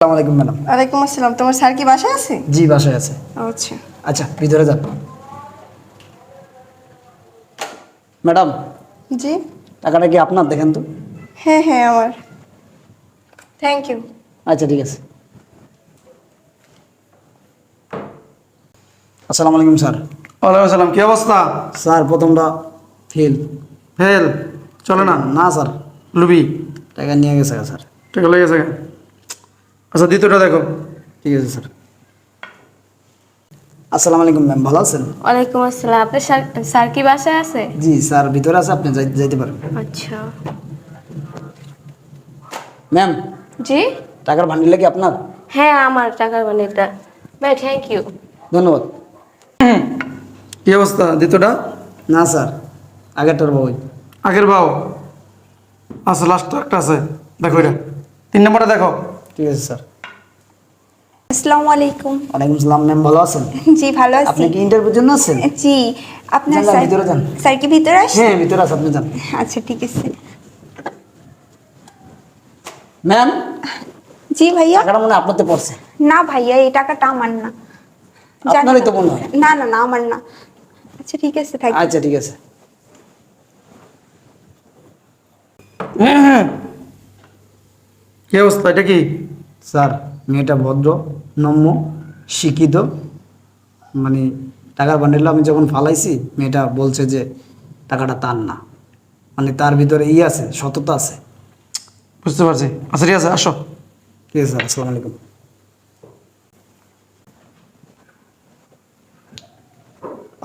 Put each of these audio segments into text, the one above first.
আসসালামু আলাইকুম ম্যাডাম। ওয়ালাইকুম আসসালাম। তোমার স্যার কি বাসায় আছে? জি বাসায় আছে। আচ্ছা আচ্ছা ভিতরে যান। ম্যাডাম জি। টাকাটা কি আপনার? দেখেন তো। হ্যাঁ হ্যাঁ আমার। Thank you. আচ্ছা ঠিক আছে। আসসালামু আলাইকুম স্যার। ওয়ালাইকুম আসসালাম। কি অবস্থা? স্যার প্রথমটা ফেল। ফেল চলে না? না স্যার, লুবি টাকা নিয়ে গেছে স্যার। টাকা লেগেছে। আচ্ছা দ্বিতীয়টা দেখো। ঠিক আছে স্যার। আসসালামু আলাইকুম ম্যাম, ভালো আছেন? ওয়ালাইকুম আসসালাম। আপনার স্যার কি বাসায় আছে? জি স্যার ভিতরে আছে, আপনি যাইতে পারেন। আচ্ছা। ম্যাম জি। টাকার ভান্ডিলটা কি আপনার? হ্যাঁ আমার টাকার বান্ডিলটা। ভাই থ্যাংক ইউ। ধন্যবাদ। কি অবস্থা? দ্বিতীয়টা? না স্যার, আগেরটার বই। আগের বাও আচ্ছা, লাস্ট একটা আছে, দেখো এটা। 3 নম্বরটা দেখো। ঠিক আছে স্যার। আসসালামু আলাইকুম। ওয়ালাইকুম সালাম। ম্যাম ভালো আছেন? জি ভালো আছি। আপনি কি ইন্টারভিউর জন্য আছেন? জি। আপনার যান, স্যার ভিতরে যান। স্যার কি ভিতরে আসে? হ্যাঁ ভিতরে আছে, আপনি যান। আচ্ছা ঠিক আছে। ম্যাম জি ভাইয়া। টাকাটা মনে হয় আপনারতে পড়ছে। না ভাইয়া এই টাকাটা আমার না। জানি আপনারই না। তো মনে হয়। না না না আমার না। আচ্ছা ঠিক আছে থাক। আচ্ছা ঠিক আছে। কি অবস্থা? এটা কি? স্যার মেয়েটা ভদ্র, নম্র, শিক্ষিত। মানে টাকার বান্ডেল আমি যখন ফালাইছি, মেয়েটা বলছে যে টাকাটা তার না। মানে তার ভিতরে আছে, সততা আছে। বুঝতে পারছি। আচ্ছা ঠিক আছে, আসো। ঠিক আছে স্যার, আসসালামু আলাইকুম।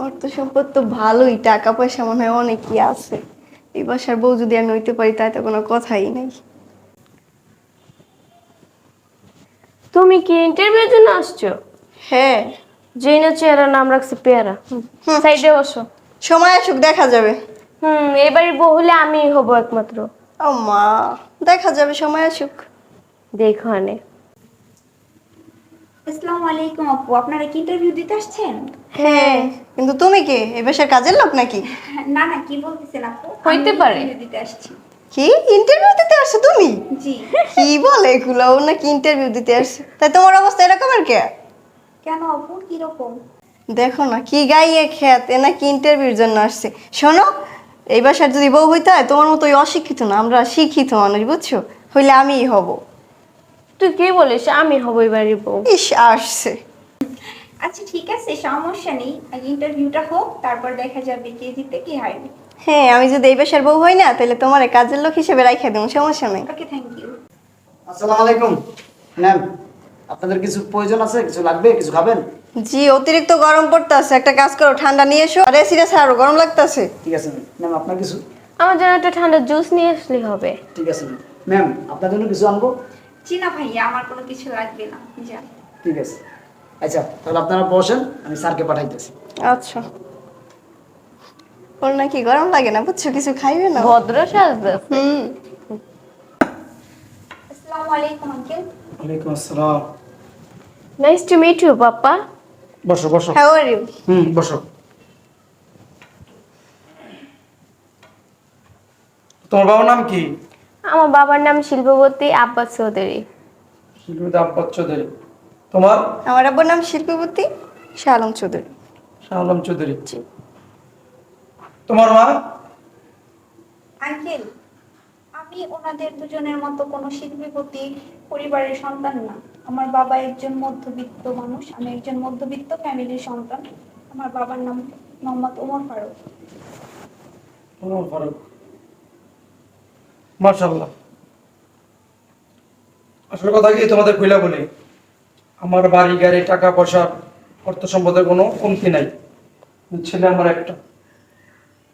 অর্থ সম্পদ তো ভালোই, টাকা পয়সা মনে হয় অনেকই আছে। এই বাসার বউ যদি আমি হইতে পারি তাই তো কোনো কথাই নাই। তুমি কি ইন্টারভিউর জন্য আসছো? হ্যাঁ। জিনা চেহারা নাম রাখছে পেয়ারা। সাইডে বসো। সময় আসুক দেখা যাবে। এবারে বউ হলে আমিই হব একমাত্র। ও মা, দেখা যাবে সময় আসুক। দেখো আনে। আসসালামু আলাইকুম আপু, আপনারা কি ইন্টারভিউ দিতে আসছেন? হ্যাঁ কিন্তু তুমি কে? এই বাসার কাজের লোক নাকি? না না, কি বলতেছেন আপু? হইতে আমি পারে। interview দিতে আসছি। কি ইন্টারভিউ দিতে আসছো তুমি? জি। কি বলে এগুলো? ও নাকি ইন্টারভিউ দিতে আসছে? তাই তোমার অবস্থা এরকম আর কে? কেন আপু, কি রকম? দেখো না কি গাইয়ে খেত, এ নাকি ইন্টারভিউর জন্য আসছে। শোনো, এই বাসার যদি বউ হইতে হয় তোমার মতো ওই অশিক্ষিত না, আমরা শিক্ষিত মানুষ বুঝছো, হইলে আমিই হব। তুই কি বলিস আমি হব এবারে বউ? ইস আসছে। আচ্ছা ঠিক আছে, সমস্যা নেই, আগে ইন্টারভিউটা হোক, তারপর দেখা যাবে কে জিতে কে হারবে। হ্যাঁ আমি যদি এই বাসার বউ হই না তাহলে তোমার কাজের লোক হিসেবে রাইখা দেবো, সমস্যা নেই। Okay thank you. আসসালামু আলাইকুম ম্যাম, আপনাদের কিছু প্রয়োজন আছে? কিছু লাগবে? কিছু খাবেন? জি অতিরিক্ত গরম পড়তেছে, একটা কাজ করো ঠান্ডা নিয়ে এসো। আর এসিটা ছাড়ো, গরম লাগতেছে। ঠিক আছে ম্যাম। আপনার কিছু? আমার জন্য একটা ঠান্ডা জুস নিয়ে আসলে হবে। ঠিক আছে ম্যাম। আপনার জন্য কিছু আনবো? জি না ভাইয়া, আমার কোনো কিছু লাগবে না, যান। ঠিক আছে। আচ্ছা তাহলে আপনারা বসেন, আমি স্যারকে পাঠাইতেছি। আচ্ছা। ওর নাকি গরম লাগে না বুঝছো, কিছু খাইবে না। ভদ্র সাজতে। আসসালামু আলাইকুম আঙ্কেল। ওয়ালাইকুম আসসালাম। Nice to meet you papa. বসো বসো। How are you? বসো। তোমার বাবার নাম কি? আমার বাবার নাম শিল্পবতী আব্বাস চৌধুরী। শিল্পী আব্বাস চৌধুরী। তোমার? আমার আব্বুর নাম শিল্পপতি শাহ আলম চৌধুরী। শাহ আলম চৌধুরী। তোমার মা? আঙ্কেল, আমি ওনাদের দুজনের মতো কোনো শিল্পীপতি পরিবারের সন্তান না। আমার বাবা একজন মধ্যবিত্ত মানুষ, আমি একজন মধ্যবিত্ত ফ্যামিলির সন্তান। আমার বাবার নাম মোহাম্মদ ওমর ফারুক। ওমর ফারুক। মাশাআল্লাহ। আসল কথা কি তোমাদের কইলা বলি, আমার বাড়ি গাড়ি টাকা পয়সা অর্থ সম্পদের কোনো কমতি নাই। ছেলে আমার একটা,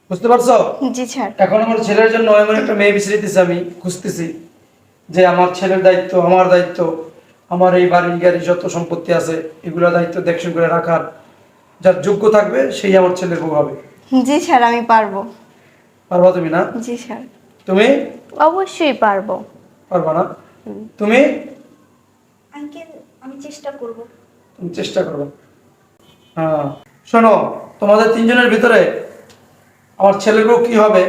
বুঝতে পারছো? জি স্যার। এখন আমার ছেলের জন্য এমন একটা মেয়ে বিছড়িতেছি, আমি খুঁজতেছি যে আমার ছেলের দায়িত্ব, আমার দায়িত্ব, আমার এই বাড়ি গাড়ি যত সম্পত্তি আছে এগুলো দায়িত্ব দেখশন করে রাখার যার যোগ্য থাকবে সেই আমার ছেলের বউ হবে। জি স্যার আমি পারবো। পারবা তুমি না? জি স্যার। তুমি অবশ্যই পারবো। পারবা না? তুমি? আঙ্কেল আমি চেষ্টা করব। তুমি চেষ্টা করো। হ্যাঁ শোনো, তোমাদের 3 জনের ভিতরে আমার ছেলের বউ কি হবে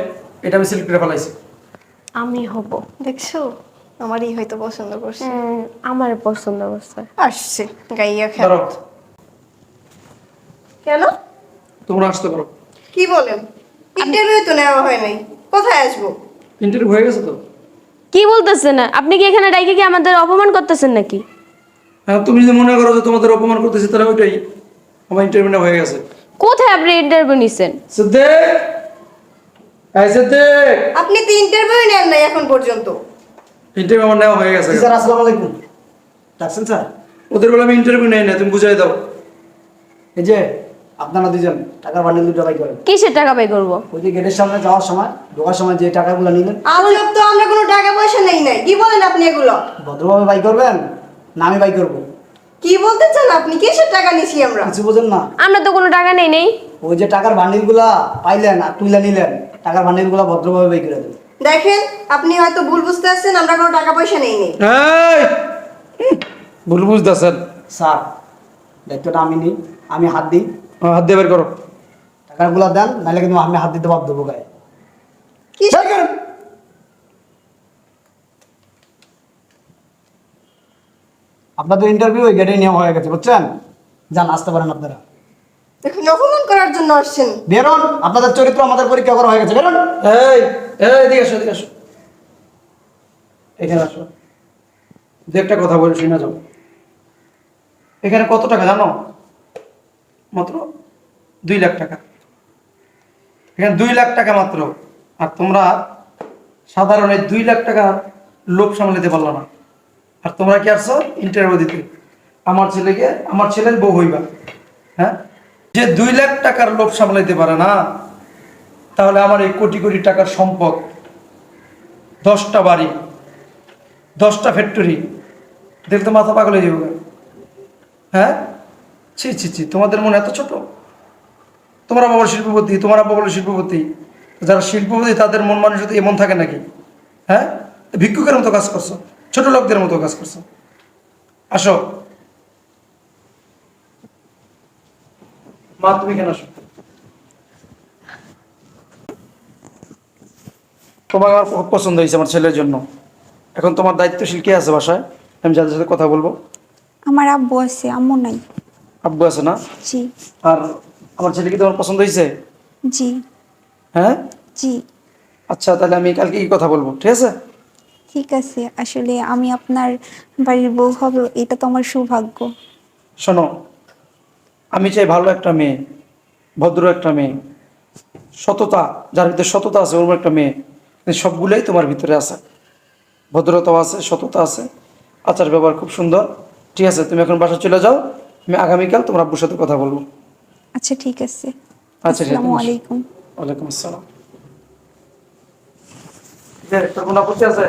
এটা আমি সিলেক্ট করে ফেলাইছি। আমি হব। দেখছো আমারই হয়তো পছন্দ করছে। হ্যাঁ, আমার পছন্দ করছে। আসছে গাইয়া ধরো খ্যাত। কেন? তোমরা আসতে পারো। কি বলেন? ইন্টারভিউ তো নেওয়া হয় নাই, কোথায় আসবো? ইন্টারভিউ হয়ে গেছে তো? কি বলতেছেন? আপনি কি এখানে ডাইকে কি আমাদের অপমান করতেছেন নাকি? হ্যাঁ, তুমি যদি মনে করো যে তোমাদের অপমান করতেছি তাহলে ওইটাই, আমার ইন্টারভিউটা হয়ে গেছে। কোথায় আপনি ইন্টারভিউ নিছেন? সিদ্দিক, এই সিদ্দিক, আপনি তো ইন্টারভিউ নেন নাই এখন পর্যন্ত। ইন্টারভিউ আমার নেওয়া হয়ে গেছে। স্যার আসসালামু আলাইকুম। ডাকছেন স্যার? ওদের বলে আমি ইন্টারভিউ নেই না, তুমি বুঝাই দাও। এই যে আপনারা দুজন টাকার বান্ডিল দুটো বাই করেন। কিসের টাকা পাই করবো? ওই যে গেটের সামনে যাওয়ার সময়, ঢোকার সময় যে টাকাগুলো নিলেন, আজব তো, আমরা কোনো টাকা পয়সা নেই নাই। কি বলেন আপনি এগুলো? ভদ্রভাবে বাই করবেন না আমি বাই করবো? কি বলতে চান আপনি? কিসের টাকা নিছি আমরা? কিছু বোঝেন না? আমরা তো কোনো টাকা নেই নেই। ওই যে টাকার বান্ডিলগুলা পাইলেন আর তুইলা নিলেন, টাকার বান্ডিলগুলা ভদ্রভাবে বাই করে দেন। দেখেন, আপনি হয়তো ভুল বুঝতে আসছেন, আমরা কোনো টাকা পয়সা নেই নেই। এই ভুল বুঝতেছেন। স্যার দায়িত্বটা আমি নিই, আমি হাত দিই। হাত দিয়ে বের করো। টাকাগুলা দেন, নাহলে কিন্তু আমি হাত দিতে বাধ্য হবো গায়ে। কি বের করেন। আপনাদের ইন্টারভিউ ওই গেটে নেওয়া হয়ে গেছে, বুঝছেন? যান, আসতে পারেন আপনারা। দেখুন, অপমান করার জন্য আসছেন। বেরোন, আপনাদের চরিত্র আমাদের পরীক্ষা করা হয়ে গেছে, বেরোন। এই এই এদিকে আসো, এদিকে আসো, এখানে আসো। দু একটা কথা বলে শুনে যাও। এখানে কত টাকা জানো? মাত্র 2 লাখ টাকা। এখানে 2 লাখ টাকা মাত্র। আর তোমরা সাধারণ এই 2 লাখ টাকা লোভ সামলাতে পারলো না। আর তোমরা কি আসছো ইন্টারভিউ দিতে? আমার ছেলেকে, আমার ছেলের বউ হইবা। হ্যাঁ, যে 2 লাখ টাকার লোভ সামলাইতে পারে না, তাহলে আমার এই কোটি কোটি টাকার সম্পদ, 10টা বাড়ি, 10টা ফ্যাক্টরি দেখলে তো মাথা পাগল হয়ে যাবে। হ্যাঁ, ছি ছি ছি, তোমাদের মনে এত ছোট? তোমরা বাবার শিল্পপতি, তোমার আব্বা বলে শিল্পপতি। যারা শিল্পপতি তাদের মন মানসিকতা এমন থাকে নাকি? হ্যাঁ, ভিক্ষুকের মতো কাজ করছো, ছোট লোকদের মতো কাজ করছো। আসো মা, তুমি কেন আসো? তোমাকে আমার খুব পছন্দ হয়েছে আমার ছেলের জন্য। এখন তোমার দায়িত্বশীল কে আছে বাসায়? আমি যাদের সাথে কথা বলবো। আমার আব্বু আছে, আম্মু নাই। আব্বু আছে না? জি। আর আমার ছেলে কি তোমার পছন্দ হয়েছে? জি। হ্যাঁ, জি। আচ্ছা, তাহলে আমি কালকে কি কথা বলবো, ঠিক আছে? ঠিক আছে, আসলে আমি আপনার বাড়ির বউ হব, এটা তো আমার সৌভাগ্য। শোনো, আমি চাই ভালো একটা মেয়ে, ভদ্র একটা মেয়ে, সততা, যার ভিতরে সততা আছে ওরকম একটা মেয়ে। কিন্তু সবগুলোই তোমার ভিতরে আছে। ভদ্রতাও আছে, সততা আছে, আচার ব্যবহার খুব সুন্দর। ঠিক আছে, তুমি এখন বাসা চলে যাও। আমি আগামীকাল তোমার আব্বুর সাথে কথা বলবো। আচ্ছা ঠিক আছে। আচ্ছা, ঠিক আছে। আসসালামু আলাইকুম। ওয়ালাইকুম আসসালাম। তোর কোনো আপত্তি আছে?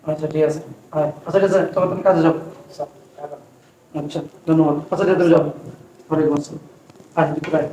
আচ্ছা, ঠিক আছে। আচ্ছা, ঠিক আছে, তবে তুমি কাজে যাও। আচ্ছা, ধন্যবাদ। আচ্ছা, ঠিক আছে, তুমি যাও। ওয়ালাইকুম আসসালাম। আয়,